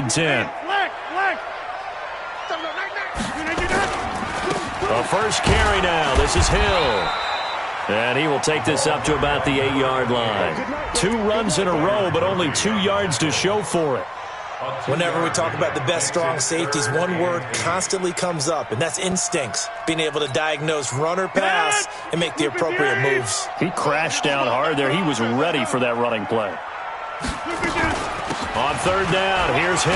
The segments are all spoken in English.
and 10. A first carry now. This is Hill. And he will take this up to about the 8-yard line. 2 runs in a row, but only 2 yards to show for it. Whenever we talk about the best strong safeties, one word constantly comes up, and that's instincts. Being able to diagnose run or pass and make the appropriate moves. He crashed down hard there. He was ready for that running play. On third down, here's Hill.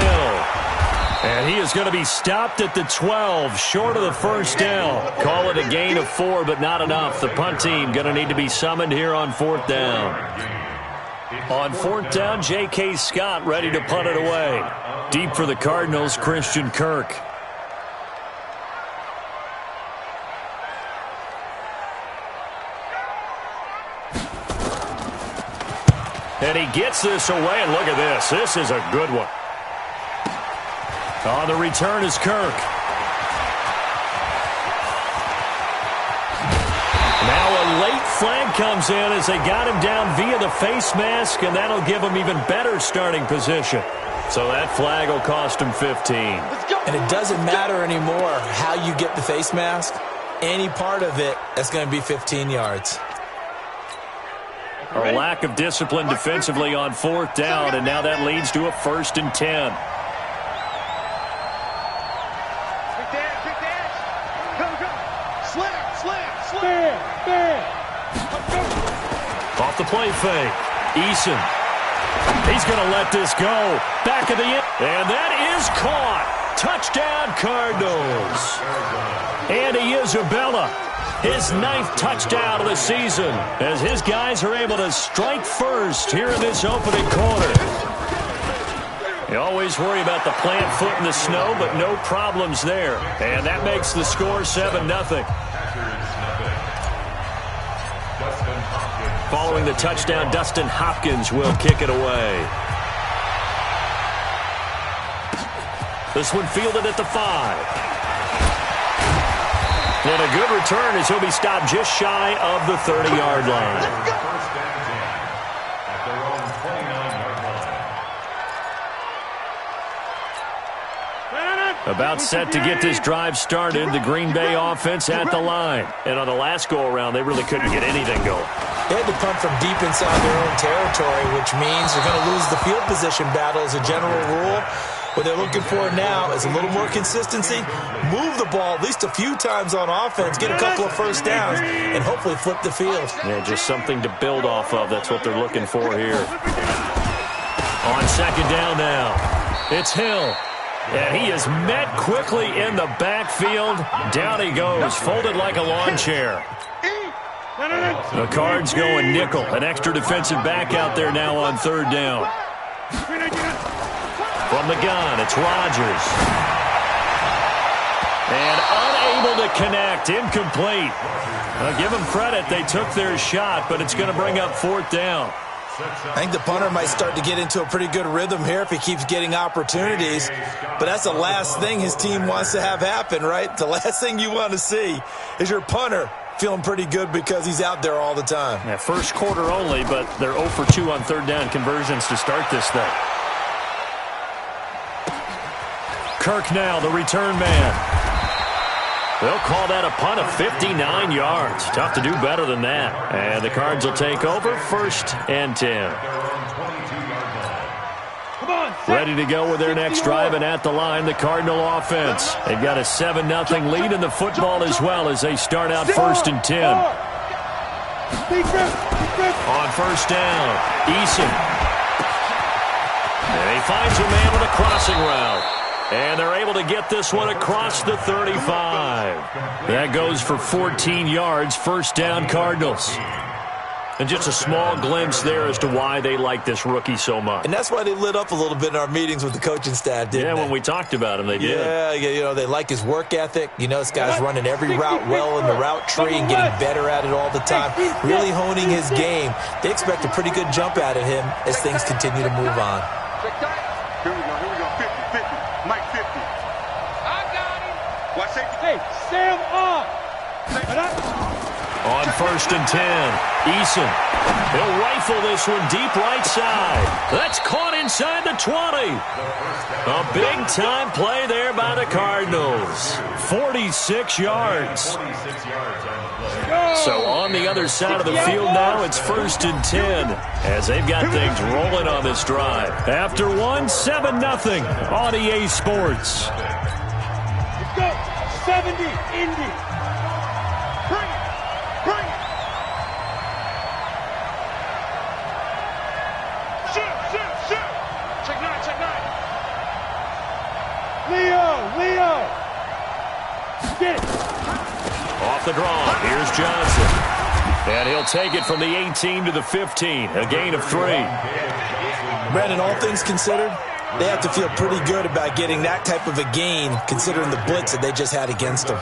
And he is going to be stopped at the 12, short of the first down. Call it a gain of 4, but not enough. The punt team going to need to be summoned here on 4th down. On 4th down, J.K. Scott ready to punt it away. Deep for the Cardinals, Christian Kirk. And he gets this away, and look at this. This is a good one. On the return is Kirk. Now a late flag comes in as they got him down via the face mask, and that'll give him even better starting position. So that flag will cost him 15. And it doesn't matter anymore how you get the face mask. Any part of it, that's going to be 15 yards. A lack of discipline defensively on 4th down, and now that leads to a 1st and 10. Off the play fake. Eason. He's going to let this go. Back of the end. And that is caught. Touchdown, Cardinals. Andy Isabella. His 9th touchdown of the season as his guys are able to strike first here in this opening quarter. You always worry about the plant foot in the snow, but no problems there. And that makes the score 7-0. Following the touchdown, Dustin Hopkins will kick it away. This one fielded at the 5. And a good return as he'll be stopped just shy of the 30-yard line. About set to get this drive started, the Green Bay offense at the line. And on the last go-around, they really couldn't get anything going. They had to punt from deep inside their own territory, which means they're going to lose the field position battle as a general rule. What they're looking for now is a little more consistency, move the ball at least a few times on offense, get a couple of first downs, and hopefully flip the field. Yeah, just something to build off of. That's what they're looking for here. On 2nd down now, it's Hill. And he is met quickly in the backfield. Down he goes, folded like a lawn chair. The Cards going nickel. An extra defensive back out there now on 3rd down. From the gun, it's Rodgers. And unable to connect, incomplete. Now, give them credit, they took their shot, but it's going to bring up 4th down. I think the punter might start to get into a pretty good rhythm here if he keeps getting opportunities. But that's the last thing his team wants to have happen, right? The last thing you want to see is your punter feeling pretty good because he's out there all the time. Yeah, first quarter only, but they're 0 for 2 on 3rd down conversions to start this thing. Kirk now, the return man. They'll call that a punt of 59 yards. Tough to do better than that. And the Cards will take over 1st and 10. Ready to go with their next drive, and at the line, the Cardinal offense. They've got a 7-0 lead in the football as well as they start out 1st and 10. On 1st down, Eason. And he finds a man with a crossing route. And they're able to get this one across the 35. That goes for 14 yards, 1st down Cardinals. And just a small glimpse there as to why they like this rookie so much. And that's why they lit up a little bit in our meetings with the coaching staff, didn't they? Yeah, when we talked about him, they did. Yeah, you know, they like his work ethic. You know, this guy's running every route well in the route tree and getting better at it all the time, really honing his game. They expect a pretty good jump out of him as things continue to move on. Here we go, 50, Mike 50. I got him. Watch safety. Hey, Sam up. On 1st and 10. Eason. He'll rifle this one deep right side. That's caught inside the 20. A big-time play there by the Cardinals. 46 yards. So on the other side of the field now, it's 1st and 10 as they've got things rolling on this drive. After one, 7-0 on EA Sports. Let's go. 70, Indy. Bring it. Bring it. Shoot, shoot, shoot. Check 9, check 9. Leo. Get it. Off the draw, here's Johnson. And he'll take it from the 18 to the 15, a gain of 3. Brandon, all things considered, they have to feel pretty good about getting that type of a gain, considering the blitz that they just had against them.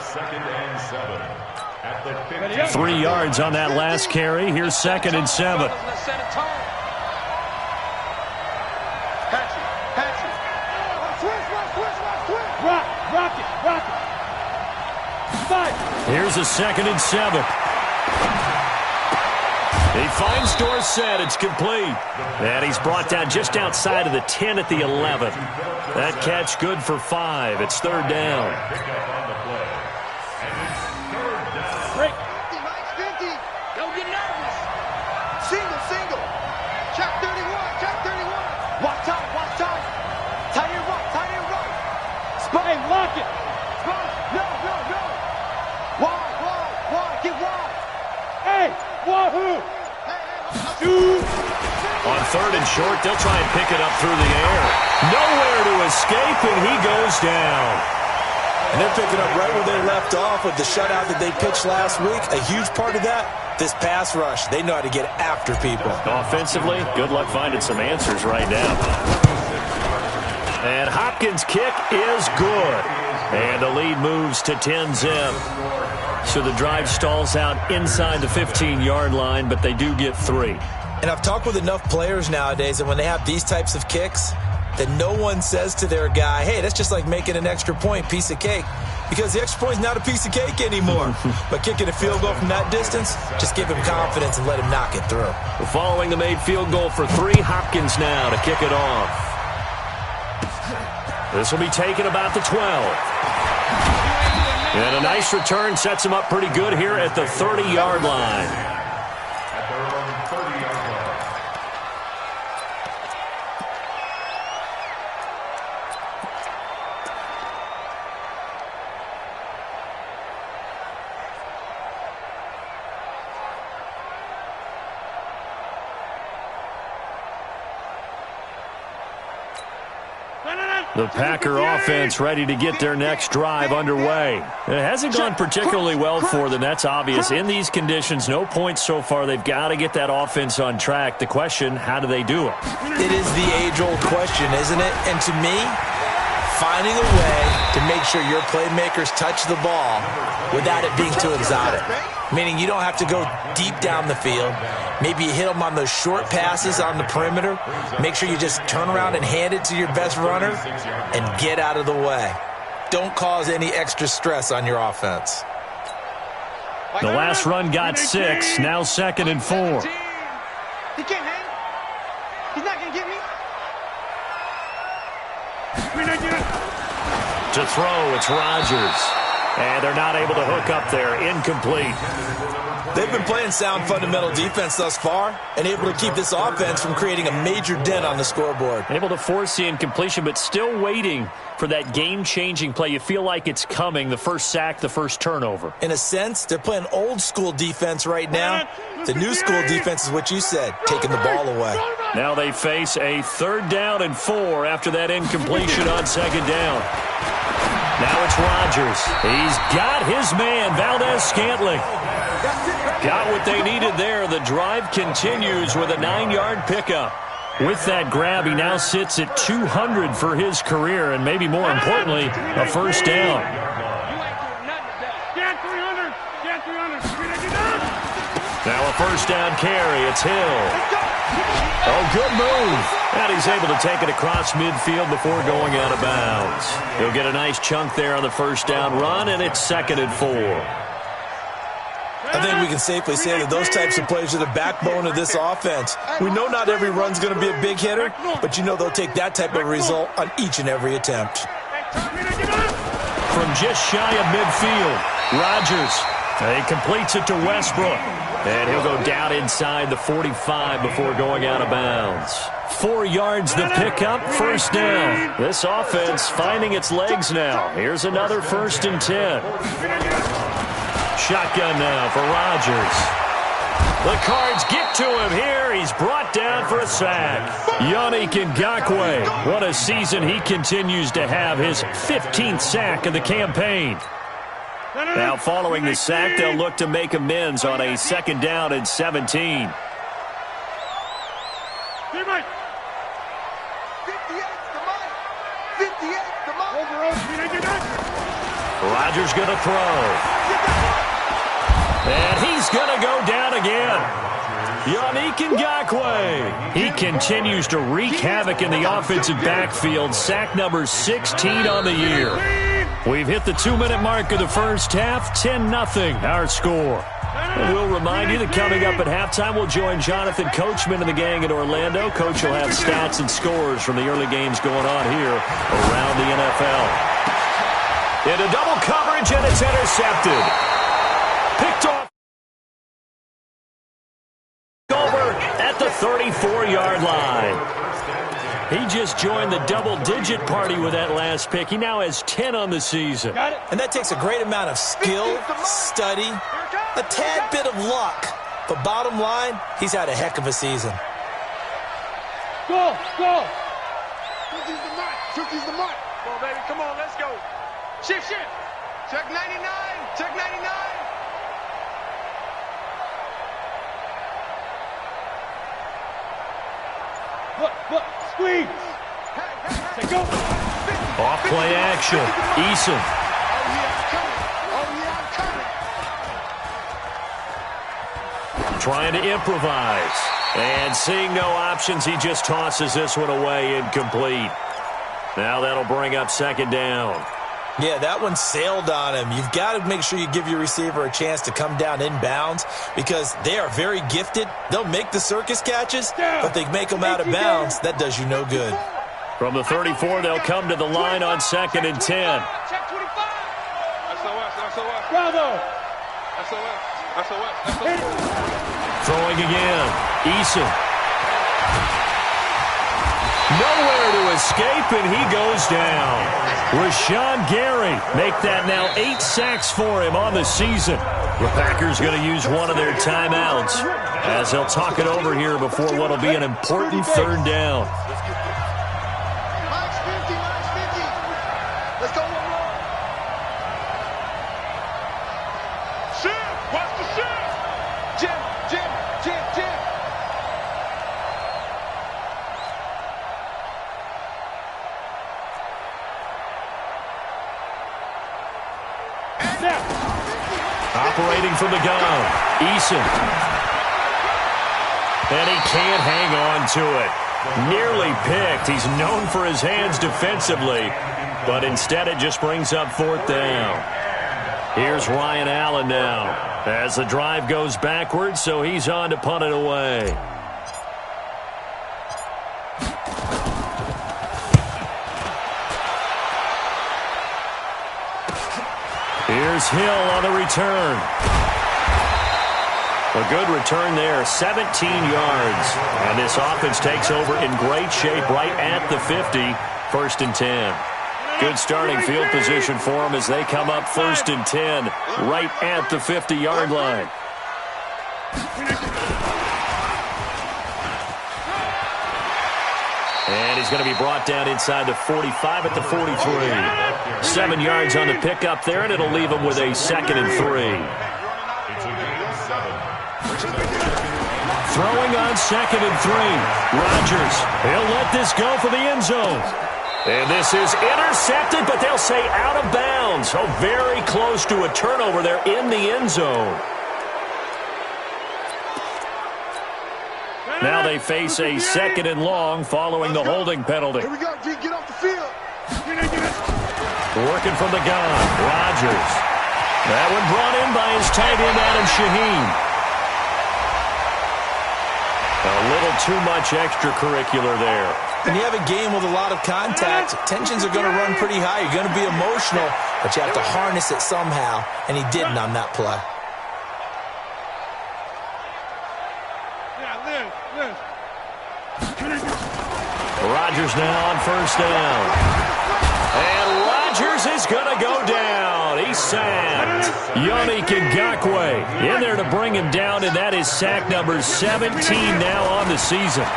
3 yards on that last carry. Here's 2nd and 7. Rock it. Here's a 2nd and 7. He finds Dorsett. It's complete. And he's brought down just outside of the 10 at the 11. That catch good for 5. It's 3rd down. Break. 50. Don't get nervous. Single. Check 31. Watch time. Tight end right. Spy, lock it. No. Wide. Get wide. Hey, wahoo. Shoot. On 3rd and short, they'll try and pick it up through the air. Nowhere to escape, and he goes down. And they're picking up right where they left off with the shutout that they pitched last week. A huge part of that, this pass rush. They know how to get after people. Offensively, good luck finding some answers right now. And Hopkins' kick is good. And the lead moves to 10-zip. So the drive stalls out inside the 15-yard line, but they do get 3. And I've talked with enough players nowadays that when they have these types of kicks, that no one says to their guy, hey, that's just like making an extra point, piece of cake. Because the extra point is not a piece of cake anymore. But kicking a field goal from that distance, just give him confidence and let him knock it through. Following the made field goal for 3, Hopkins now to kick it off. This will be taken about the 12. And a nice return sets him up pretty good here at the 30-yard line. The Packer offense ready to get their next drive underway. It hasn't gone particularly well for them. That's obvious. In these conditions, no points so far. They've got to get that offense on track. The question, how do they do it? It is the age-old question, isn't it? And to me, finding a way to make sure your playmakers touch the ball without it being too exotic. Meaning you don't have to go deep down the field. Maybe you hit them on those short passes on the perimeter. Make sure you just turn around and hand it to your best runner and get out of the way. Don't cause any extra stress on your offense. The last run got 6. Now 2nd and 4. He can't hang. He's not going to get me. To throw, it's Rodgers. And they're not able to hook up there. Incomplete. They've been playing sound fundamental defense thus far and able to keep this offense from creating a major dent on the scoreboard. Able to force the incompletion, but still waiting for that game-changing play. You feel like it's coming, the first sack, the first turnover. In a sense, they're playing old-school defense right now. The new-school defense is what you said, taking the ball away. Now they face a 3rd down and 4 after that incompletion on 2nd down. Now it's Rodgers. He's got his man, Valdez-Scantling. Got what they needed there. The drive continues with a 9-yard pickup. With that grab, he now sits at 200 for his career, and maybe more importantly, a first down. Now a first down carry. It's Hill. Oh, good move. And he's able to take it across midfield before going out of bounds. He'll get a nice chunk there on the first down run, and it's 2nd and 4. I think we can safely say that those types of plays are the backbone of this offense. We know not every run's going to be a big hitter, but you know they'll take that type of result on each and every attempt. From just shy of midfield, Rodgers. He completes it to Westbrook. And he'll go down inside the 45 before going out of bounds. 4 yards the pickup, first down. This offense finding its legs now. Here's another 1st and 10. Shotgun now for Rodgers. The Cards get to him here. He's brought down for a sack. Yannick Ngakoue. What a season he continues to have. His 15th sack of the campaign. Now following the sack, they'll look to make amends on a 2nd down and 17. Rodgers going to throw. And he's going to go down again. Yannick Ngakoue. He continues to wreak havoc in the offensive backfield. Sack number 16 on the year. We've hit the 2-minute mark of the first half. 10-0 our score. And we'll remind you that coming up at halftime, we'll join Jonathan Coachman and the gang in Orlando. Coach will have stats and scores from the early games going on here around the NFL. Into double coverage, and it's intercepted. Picked off over at the 34-yard line. He just joined the double-digit party with that last pick. He now has 10 on the season. And that takes a great amount of skill, study, a tad bit of luck. But bottom line, he's had a heck of a season. Go! Tookie's the mark. Tookie's the mark. Come on, baby. Come on, let's go. Shift. Check 99. Check 99. Look. Squeeze. Hey, go. Off play action. Eason. Oh, yeah, I'm coming. Trying to improvise. And seeing no options, he just tosses this one away, incomplete. Now that'll bring up 2nd down. Yeah, that one sailed on him. You've got to make sure you give your receiver a chance to come down inbounds because they are very gifted. They'll make the circus catches, but they make them out of bounds. That does you no good. From the 34, they'll come to the line on 2nd and 10. Check 25. SOS. Bravo. SOS. Throwing again. Eason. Nowhere to escape, and he goes down. Rashawn Gary make that now 8 sacks for him on the season. The Packers going to use one of their timeouts as they'll talk it over here before what will be an important 3rd down. Max 50. Let's go. Shift. Watch the shift. Jim. Operating from the gun, Eason. And he can't hang on to it. Nearly picked. He's known for his hands defensively, but instead it just brings up 4th down. Here's Ryan Allen now as the drive goes backwards, so he's on to punt it away. Here's Hill on the return. A good return there, 17 yards. And this offense takes over in great shape right at the 50, 1st and 10. Good starting field position for them as they come up 1st and 10 right at the 50-yard line. And he's going to be brought down inside the 45 at the 43. 7 yards on the pickup there, and it'll leave him with a 2nd and 3. Throwing on 2nd and 3. Rodgers, he'll let this go for the end zone. And this is intercepted, but they'll say out of bounds. So very close to a turnover there in the end zone. Now they face a 2nd and long following the holding penalty. Here we go, G. Get off the field. Working from the gun, Rodgers. That one brought in by his tight end, Adam Shaheen. A little too much extracurricular there. When you have a game with a lot of contact, tensions are going to run pretty high. You're going to be emotional, but you have to harness it somehow, and he didn't on that play. Rodgers now on first down. And Rodgers is going to go down. He's sacked. Yannick Ngakoue in there to bring him down, and that is sack number 17 now on the season.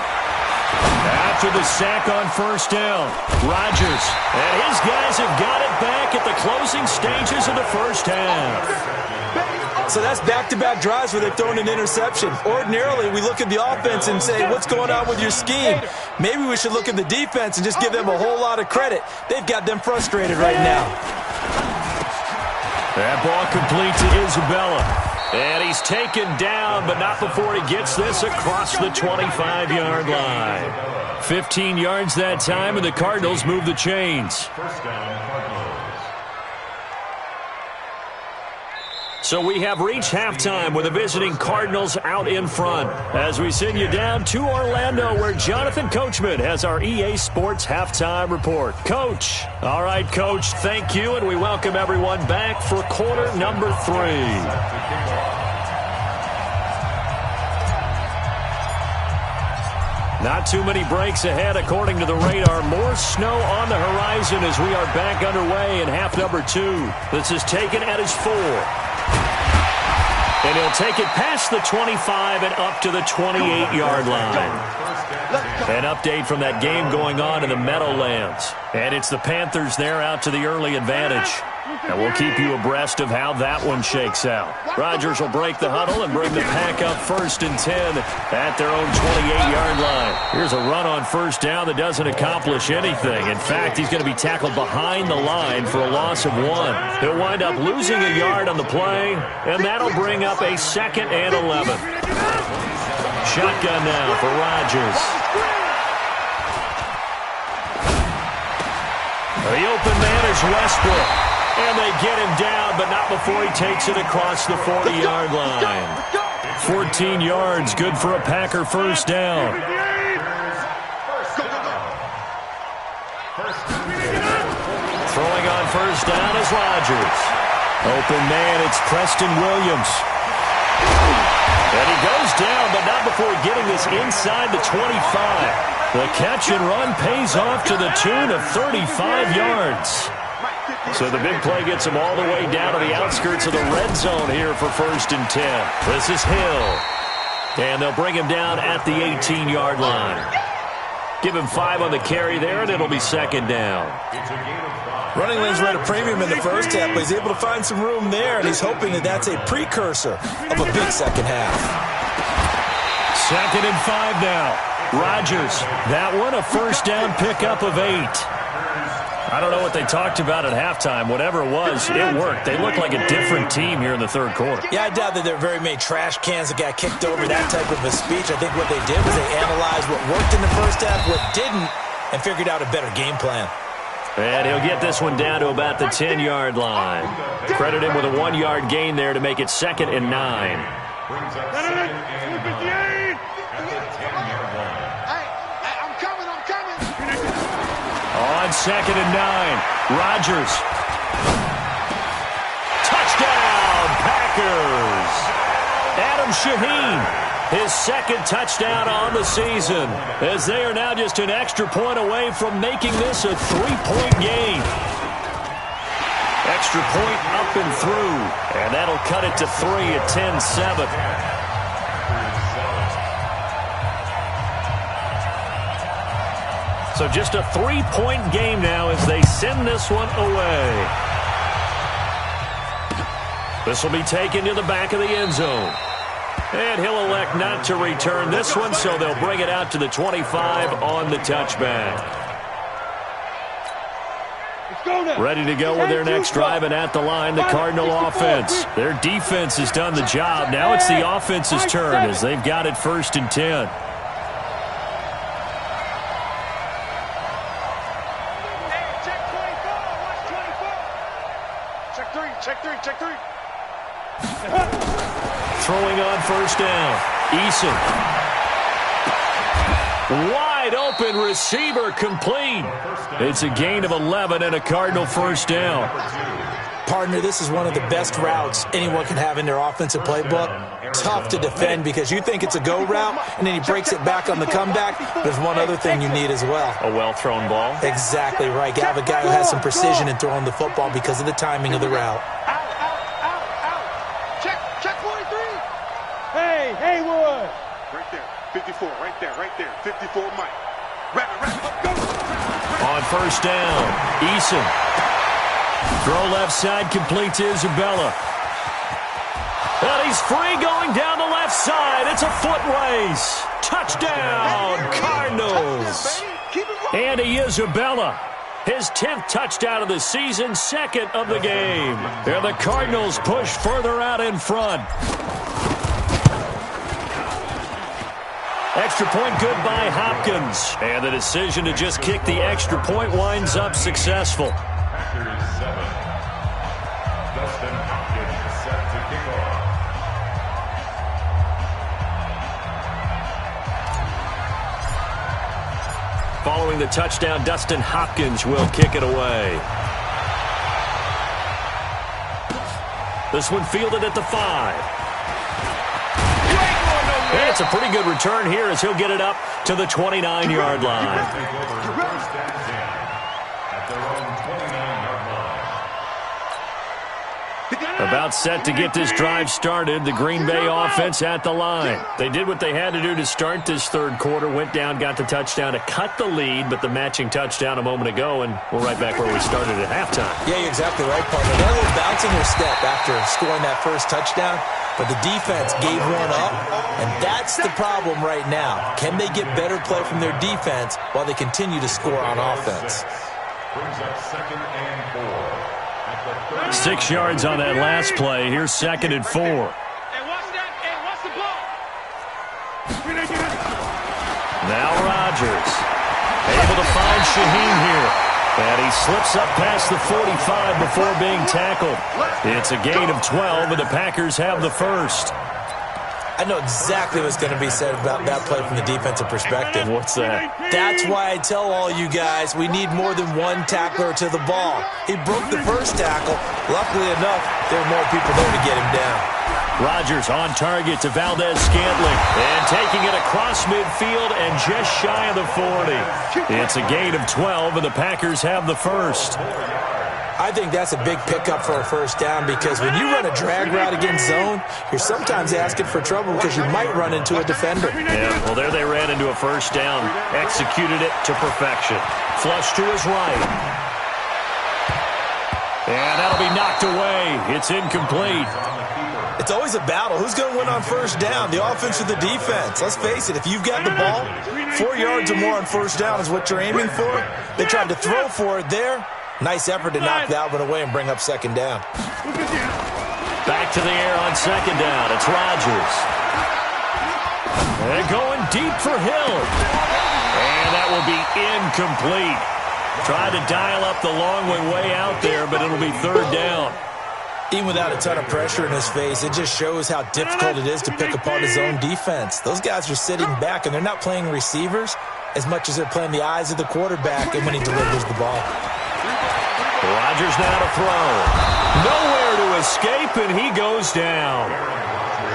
After the sack on first down, Rodgers and his guys have got it back at the closing stages of the first half. So that's back-to-back drives where they've thrown an interception. Ordinarily, we look at the offense and say, what's going on with your scheme? Maybe we should look at the defense and just give them a whole lot of credit. They've got them frustrated right now. That ball complete to Isabella. And he's taken down, but not before he gets this across the 25-yard line. 15 yards that time, and the Cardinals move the chains. So we have reached halftime with the visiting Cardinals out in front as we send you down to Orlando where Jonathan Coachman has our EA Sports Halftime Report. Coach. All right, Coach, thank you, and we welcome everyone back for quarter number 3. Not too many breaks ahead according to the radar. More snow on the horizon as we are back underway in half number 2. This is taken at his 4. And he'll take it past the 25 and up to the 28-yard line. An update from that game going on in the Meadowlands. And it's the Panthers there out to the early advantage. And we'll keep you abreast of how that one shakes out. Rodgers will break the huddle and bring the pack up 1st and 10 at their own 28-yard line. Here's a run on first down that doesn't accomplish anything. In fact, he's going to be tackled behind the line for a loss of 1. He'll wind up losing a yard on the play, and that'll bring up a 2nd and 11. Shotgun now for Rodgers. The open man is Westbrook. And they get him down, but not before he takes it across the 40-yard line. 14 yards, good for a Packer first down. Throwing on first down is Rodgers. Open man, it's Preston Williams. And he goes down, but not before getting this inside the 25. The catch and run pays off to the tune of 35 yards. So the big play gets him all the way down to the outskirts of the red zone here for 1st and 10. This is Hill. And they'll bring him down at the 18-yard line. Give him 5 on the carry there, and it'll be 2nd down. Running lanes were at a premium in the first half, but he's able to find some room there, and he's hoping that that's a precursor of a big second half. 2nd and 5 now. Rodgers, that one a first down pickup of 8. I don't know what they talked about at halftime. Whatever it was, it worked. They look like a different team here in the third quarter. Yeah, I doubt that there are very many trash cans that got kicked over, that type of a speech. I think what they did was they analyzed what worked in the first half, what didn't, and figured out a better game plan. And he'll get this one down to about the 10-yard line. Credit him with a 1-yard gain there to make it 2nd and 9. On 2nd and 9, Rodgers. Touchdown, Packers. Adam Shaheen, his 2nd touchdown on the season, as they are now just an extra point away from making this a 3-point game. Extra point up and through, and that'll cut it to 3 at 10-7. So just a 3-point game now as they send this one away. This will be taken to the back of the end zone. And he'll elect not to return this one, so they'll bring it out to the 25 on the touchback. Ready to go with their next drive, and at the line, the Cardinal offense. Their defense has done the job. Now it's the offense's turn as they've got it 1st and 10. Check three. Throwing on first down. Eason. Wide open receiver complete. It's a gain of 11 and a Cardinal first down. Partner, this is one of the best routes anyone can have in their offensive playbook. Tough to defend because you think it's a go route, and then he breaks it back on the comeback. There's one other thing you need as well. A well-thrown ball? Exactly right. You have a guy who has some precision in throwing the football because of the timing of the route. Check 43. Hey, Haywood. Right there. 54, right there. 54, Mike. Wrap it, go. On first down, Eason. Throw left side, complete to Isabella. And he's free going down the left side. It's a foot race. Touchdown, Cardinals. Andy Isabella, his 10th touchdown of the season, second of the game. And the Cardinals push further out in front. Extra point good by Hopkins. And the decision to just kick the extra point winds up successful. Following the touchdown, Dustin Hopkins will kick it away. This one fielded at the 5. And it's a pretty good return here as he'll get it up to the 29-yard line. About set to get this drive started. The Green Bay offense at the line. They did what they had to do to start this third quarter. Went down, got the touchdown to cut the lead, but the matching touchdown a moment ago, and we're right back where we started at halftime. Yeah, you're exactly right, partner. They're a little bounce in their step after scoring that first touchdown, but the defense gave one up, and that's the problem right now. Can they get better play from their defense while they continue to score on offense? Brings up 2nd and 4. 6 yards on that last play. Here's 2nd and 4. Hey, watch that. Hey, watch the ball. Now Rodgers. Able to find Shaheen here. And he slips up past the 45 before being tackled. It's a gain of 12, and the Packers have the first. I know exactly what's going to be said about that play from the defensive perspective. What's that? That's why I tell all you guys we need more than one tackler to the ball. He broke the first tackle. Luckily enough, there were more people there to get him down. Rodgers on target to Valdez-Scantling. And taking it across midfield and just shy of the 40. It's a gain of 12, and the Packers have the first. I think that's a big pickup for a first down because when you run a drag route against zone, you're sometimes asking for trouble because you might run into a defender. Yeah, well, there they ran into a first down. Executed it to perfection. Flush to his right. And that'll be knocked away. It's incomplete. It's always a battle. Who's going to win on first down, the offense or the defense? Let's face it, if you've got the ball, 4 yards or more on first down is what you're aiming for. They tried to throw for it there. Nice effort to knock that one away and bring up 2nd down. Back to the air on 2nd down. It's Rodgers. And going deep for Hill. And that will be incomplete. Tried to dial up the long way out there, but it'll be 3rd down. Even without a ton of pressure in his face, it just shows how difficult it is to pick apart his own defense. Those guys are sitting back, and they're not playing receivers as much as they're playing the eyes of the quarterback and when he delivers the ball. Rodgers now to throw. Nowhere to escape, and he goes down.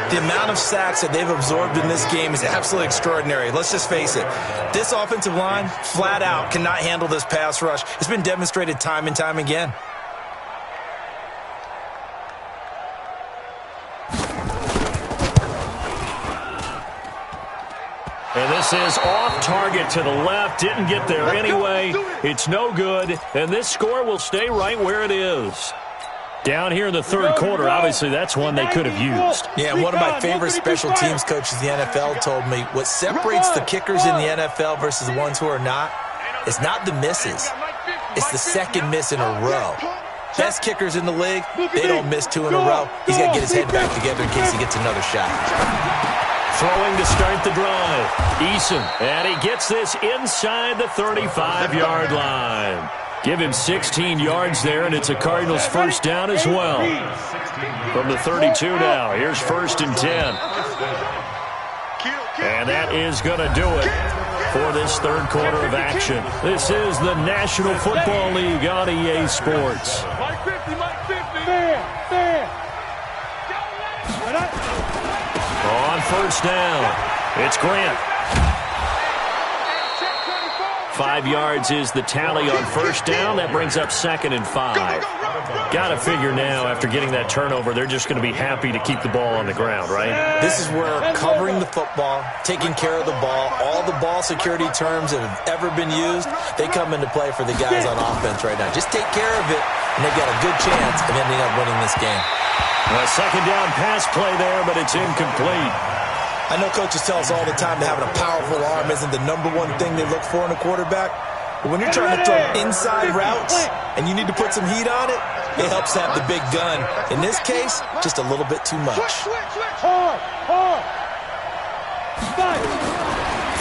The amount of sacks that they've absorbed in this game is absolutely extraordinary. Let's just face it. This offensive line, flat out, cannot handle this pass rush. It's been demonstrated time and time again. And this is off target to the left. Didn't get there anyway. It's no good. And this score will stay right where it is. Down here in the third quarter, obviously that's one they could have used. Yeah, one of my favorite special teams coaches in the NFL told me what separates the kickers in the NFL versus the ones who are not is not the misses. It's the second miss in a row. Best kickers in the league, they don't miss 2 in a row. He's got to get his head back together in case he gets another shot. Throwing to start the drive. Eason, and he gets this inside the 35-yard line. Give him 16 yards there, and it's a Cardinals first down as well. From the 32 now, here's 1st and 10. And that is going to do it for this third quarter of action. This is the National Football League on EA Sports. On first down, it's Grant. 5 yards is the tally on first down. That brings up 2nd and 5. Got to figure now, after getting that turnover, they're just going to be happy to keep the ball on the ground, right? This is where covering the football, taking care of the ball, all the ball security terms that have ever been used, they come into play for the guys on offense right now. Just take care of it, and they've got a good chance of ending up winning this game. A second down pass play there, but it's incomplete. I know coaches tell us all the time that having a powerful arm isn't the number one thing they look for in a quarterback. But when you're trying to throw inside routes and you need to put some heat on it, it helps to have the big gun. In this case, just a little bit too much.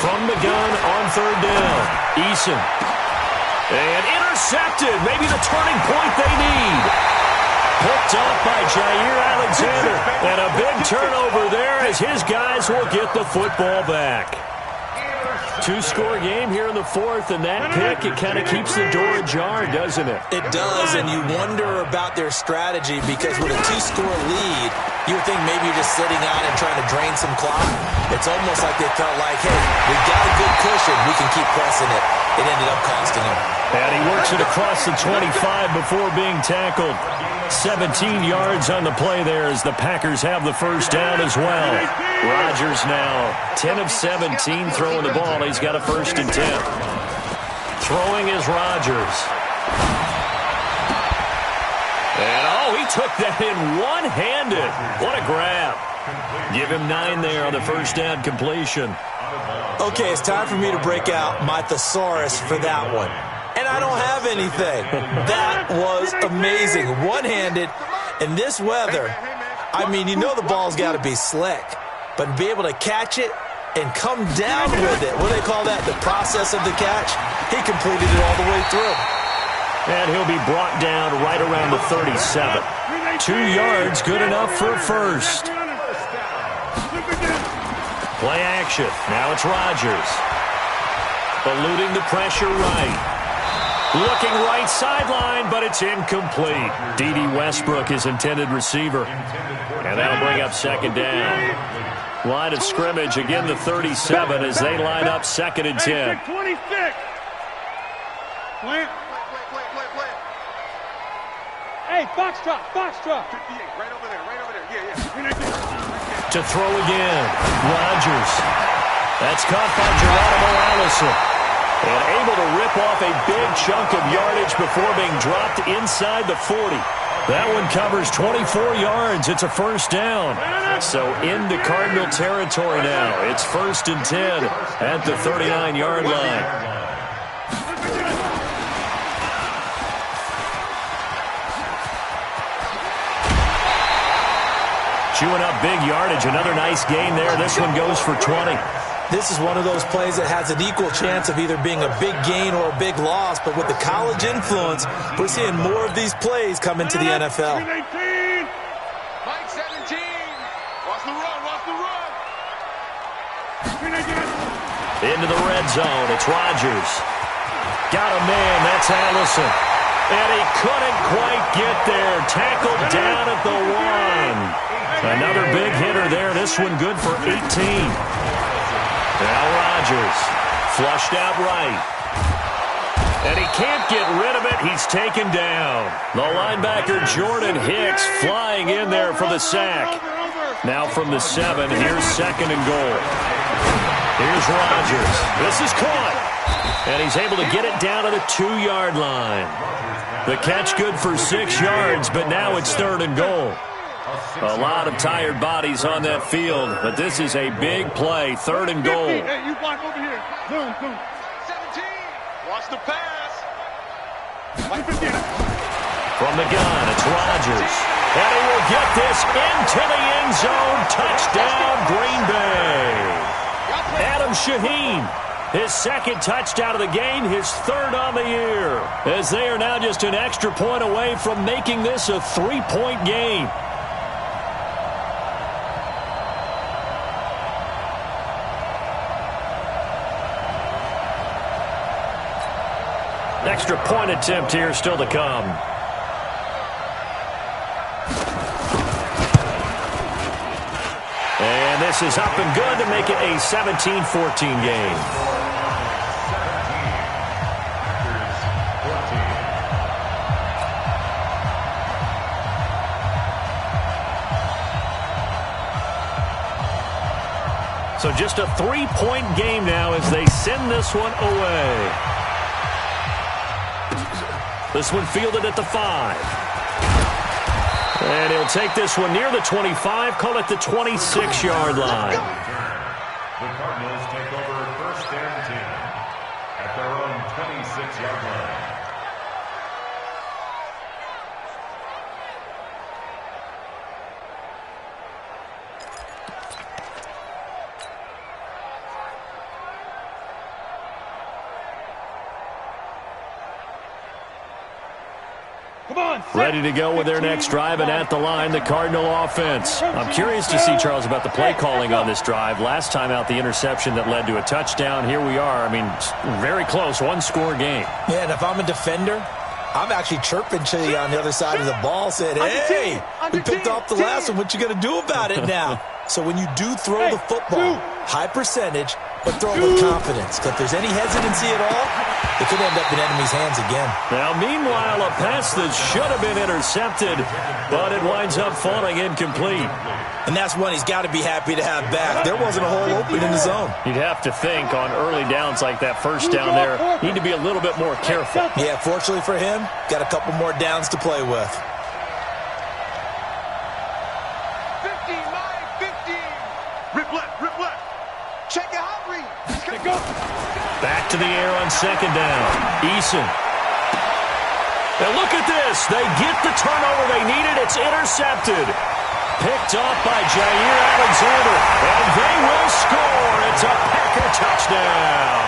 From the gun on third down, Eason. And intercepted. Maybe the turning point they need. Picked off by Jair Alexander. And a big turnover there as his guys will get the football back. 2-score game here in the fourth, and that pick, it kind of keeps the door ajar, doesn't it? It does, and you wonder about their strategy because with a 2-score lead, you would think maybe you're just sitting on and trying to drain some clock. It's almost like they felt like, hey, we got a good cushion. We can keep pressing it. It ended up costing him. And he works it across the 25 before being tackled. 17 yards on the play there as the Packers have the first down as well. Rodgers now 10 of 17 throwing the ball. He's got a 1st and 10. Throwing is Rodgers. And, he took that in one-handed. What a grab. Give him 9 there on the first down completion. Okay, it's time for me to break out my thesaurus for that one. And I don't have anything. That was amazing. One-handed in this weather. I mean, you know the ball's got to be slick. But be able to catch it and come down with it. What do they call that? The process of the catch? He completed it all the way through. And he'll be brought down right around the 37. 2 yards, good enough for first. Play action. Now it's Rodgers. Eluding the pressure right. Looking right sideline, but it's incomplete. D.D. Westbrook, his intended receiver. And that'll bring up 2nd down. Line of scrimmage, again the 37 as they line up 2nd and 10. 26. Hey, foxtrot. 58, right over there. Yeah. To throw again, Rodgers. That's caught by Geronimo Allison. And able to rip off a big chunk of yardage before being dropped inside the 40. That one covers 24 yards. It's a first down. So into Cardinal territory now. It's 1st and 10 at the 39-yard line. Chewing up big yardage. Another nice gain there. This one goes for 20. This is one of those plays that has an equal chance of either being a big gain or a big loss, but with the college influence, we're seeing more of these plays come into the NFL. Mike 17. Watch the run. Into the red zone. It's Rodgers. Got a man. That's Allison. And he couldn't quite get there. Tackled down at the 1. Another big hitter there. This one good for 18. Now Rodgers, flushed out right. And he can't get rid of it. He's taken down. The linebacker, Jordan Hicks, flying in there for the sack. Now from the 7, here's 2nd and goal. Here's Rodgers. This is caught. And he's able to get it down to the 2-yard line. The catch good for 6 yards, but now it's 3rd and goal. A lot of tired bodies on that field, but this is a big play. 3rd and goal. Hey, you block over here. Zoom. 17. Watch the pass. From the gun, it's Rodgers. And he will get this into the end zone. Touchdown, Green Bay. Adam Shaheen His second touchdown of the game, his third on the year. As they are now just an extra point away from making this a 3-point game. Extra point attempt here still to come. And this is up and good to make it a 17-14 game. So just a 3-point game now as they send this one away. This one fielded at the 5. And he'll take this one near the 25, call it the 26-yard line. The Cardinals take over first and 10 at their own 26-yard line. Ready to go with their next drive, and at the line, the Cardinal offense. I'm curious to see, Charles, about the play calling on this drive. Last time out, the interception that led to a touchdown. Here we are. I mean, very close, one-score game. Yeah, and if I'm a defender, I'm actually chirping to you on the other side of the ball, saying, hey, we picked off the last one. What you going to do about it now? So when you do throw the football, high percentage, but throw it with confidence. Because if there's any hesitancy at all, it could end up in enemy's hands again. Now, meanwhile, a pass that should have been intercepted, but it winds up falling incomplete. And that's one he's got to be happy to have back. There wasn't a hole open in the zone. You'd have to think on early downs like that first down there, need to be a little bit more careful. Yeah, fortunately for him, got a couple more downs to play with. 15. Rip left. Check it out, Reed. Go. Back to the air on second down. Eason. Now look at this. They get the turnover they needed. It's intercepted. Picked off by Jair Alexander. And they will score. It's a Packer touchdown.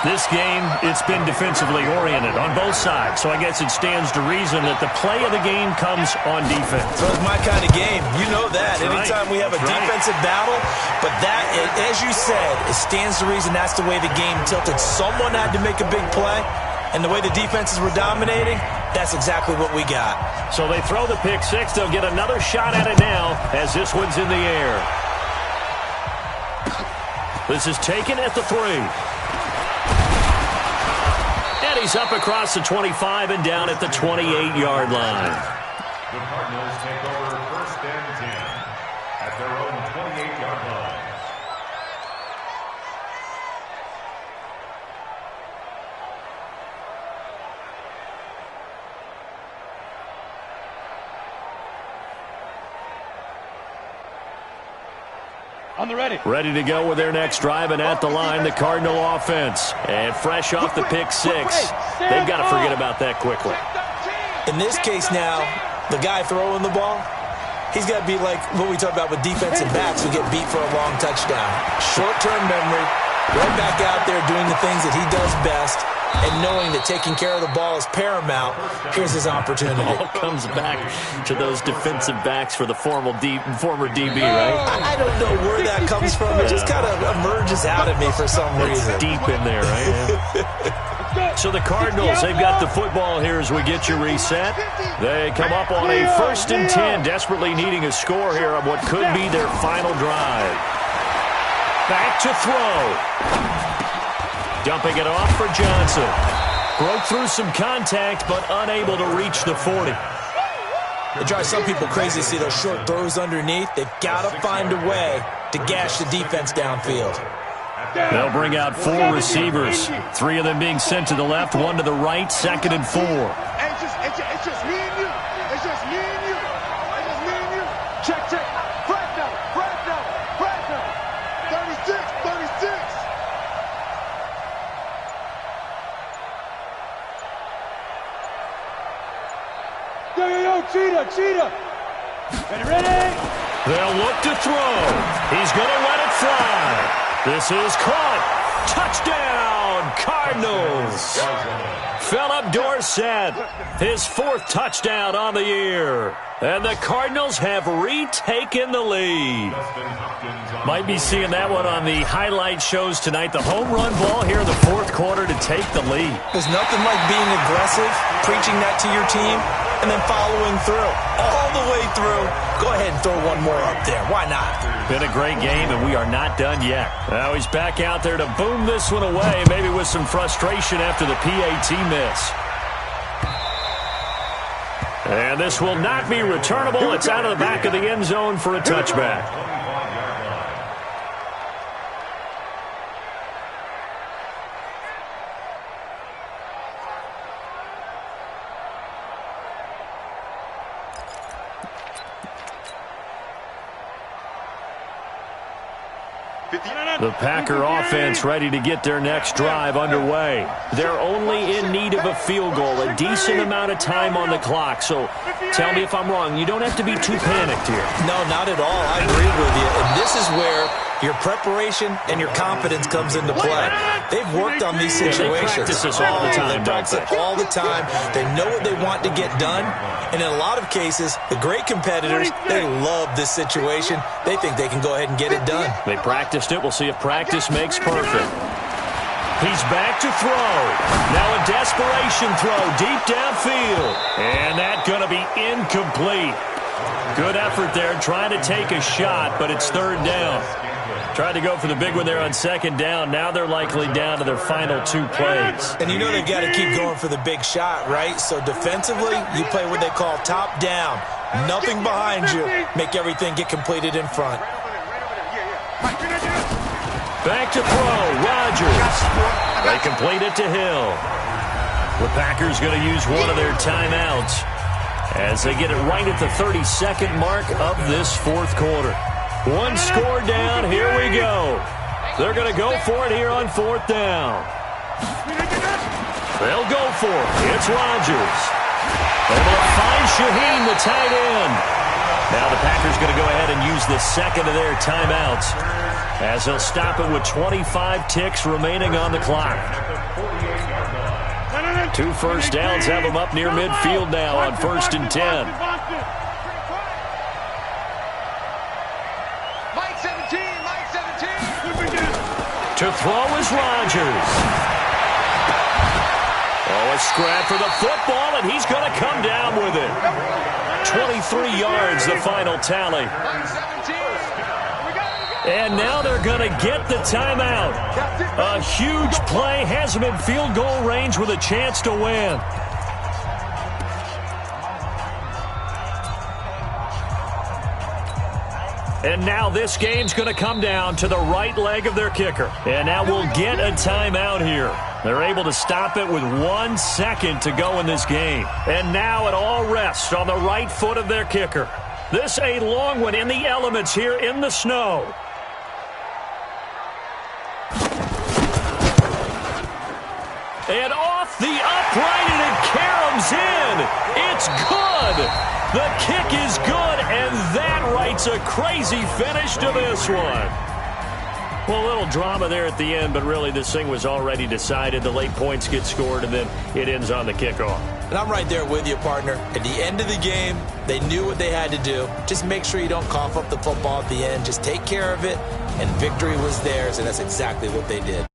This game, it's been defensively oriented on both sides, so I guess it stands to reason that the play of the game comes on defense. So it's my kind of game. You know that. Anytime we have a defensive battle, but that, as you said, it stands to reason that's the way the game tilted. Someone had to make a big play, and the way the defenses were dominating, that's exactly what we got. So they throw the pick six. They'll get another shot at it now as this one's in the air. This is taken at the 3. And he's up across the 25 and down at the 28-yard line. The Cardinals take over first and 10 at their own 28-yard line. On the ready. Ready to go with their next drive, and at the line, the Cardinal offense. And fresh off the pick six, they've got to forget about that quickly. In this case now, the guy throwing the ball, he's got to be like what we talk about with defensive backs who get beat for a long touchdown. Short-term memory, right back out there doing the things that he does best, and knowing that taking care of the ball is paramount. Here's his opportunity. It all comes back to those defensive backs for the former DB, right? I don't know where that comes from. It just kind of emerges out of me for some reason. It's deep in there, right? So the Cardinals, they've got the football here as we get you reset. They come up on a first and 10, desperately needing a score here on what could be their final drive. Back to throw. Dumping it off for Johnson. Broke through some contact, but unable to reach the 40. It drives some people crazy to see those short throws underneath. They've got to find a way to gash the defense downfield. They'll bring out 4 receivers. 3 of them being sent to the left, 1 to the right, 2nd and 4. It's just me and you. It's just me and you. It's just me and you. Check. Flag down. 36. Yo, cheetah. Ready? They'll look to throw. He's going to let it fly. This is caught. Touchdown, Cardinals. Philip Dorsett, his 4th touchdown on the year. And the Cardinals have retaken the lead. Might be seeing that one on the highlight shows tonight. The home run ball here in the 4th quarter to take the lead. There's nothing like being aggressive, preaching that to your team, and then following through. All the way through. Go ahead and throw one more up there. Why not? Been a great game, and we are not done yet. Now he's back out there to boom this one away, maybe with some frustration after the PAT miss. And this will not be returnable. It's out of the back of the end zone for a touchback. The Packer offense ready to get their next drive underway. They're only in need of a field goal, a decent amount of time on the clock. So tell me if I'm wrong. You don't have to be too panicked here. No, not at all. I agree with you. And this is where your preparation and your confidence comes into play. They've worked on these situations. They practice this all the time. They practice it all the time. They know what they want to get done. And in a lot of cases, the great competitors, they love this situation. They think they can go ahead and get it done. They practiced it. We'll see if practice makes perfect. He's back to throw. Now a desperation throw deep downfield. And that's going to be incomplete. Good effort there trying to take a shot, but it's 3rd down. Tried to go for the big one there on 2nd down. Now they're likely down to their final 2 plays. And you know they've got to keep going for the big shot, right? So defensively, you play what they call top down. Nothing behind you. Make everything get completed in front. Back to throw. Rodgers. They complete it to Hill. The Packers going to use one of their timeouts as they get it right at the 32nd mark of this 4th quarter. 1 score down. Here we go. They're going to go for it here on 4th down. They'll go for it. It's Rodgers. Able to find Shaheen, the tight end. Now the Packers going to go ahead and use the 2nd of their timeouts as they'll stop it with 25 ticks remaining on the clock. 2 first downs have them up near midfield now on 1st and 10. To throw is Rodgers. Oh, a scrap for the football, and he's going to come down with it. 23 yards, the final tally. And now they're going to get the timeout. A huge play has them in field goal range with a chance to win. And now this game's going to come down to the right leg of their kicker. And now we'll get a timeout here. They're able to stop it with 1 second to go in this game. And now it all rests on the right foot of their kicker. This a long one in the elements here in the snow. And off the upright, and it caroms in. It's good. The kick is good, and that writes a crazy finish to this one. Well, a little drama there at the end, but really this thing was already decided. The late points get scored, and then it ends on the kickoff. And I'm right there with you, partner. At the end of the game, they knew what they had to do. Just make sure you don't cough up the football at the end. Just take care of it, and victory was theirs, and that's exactly what they did.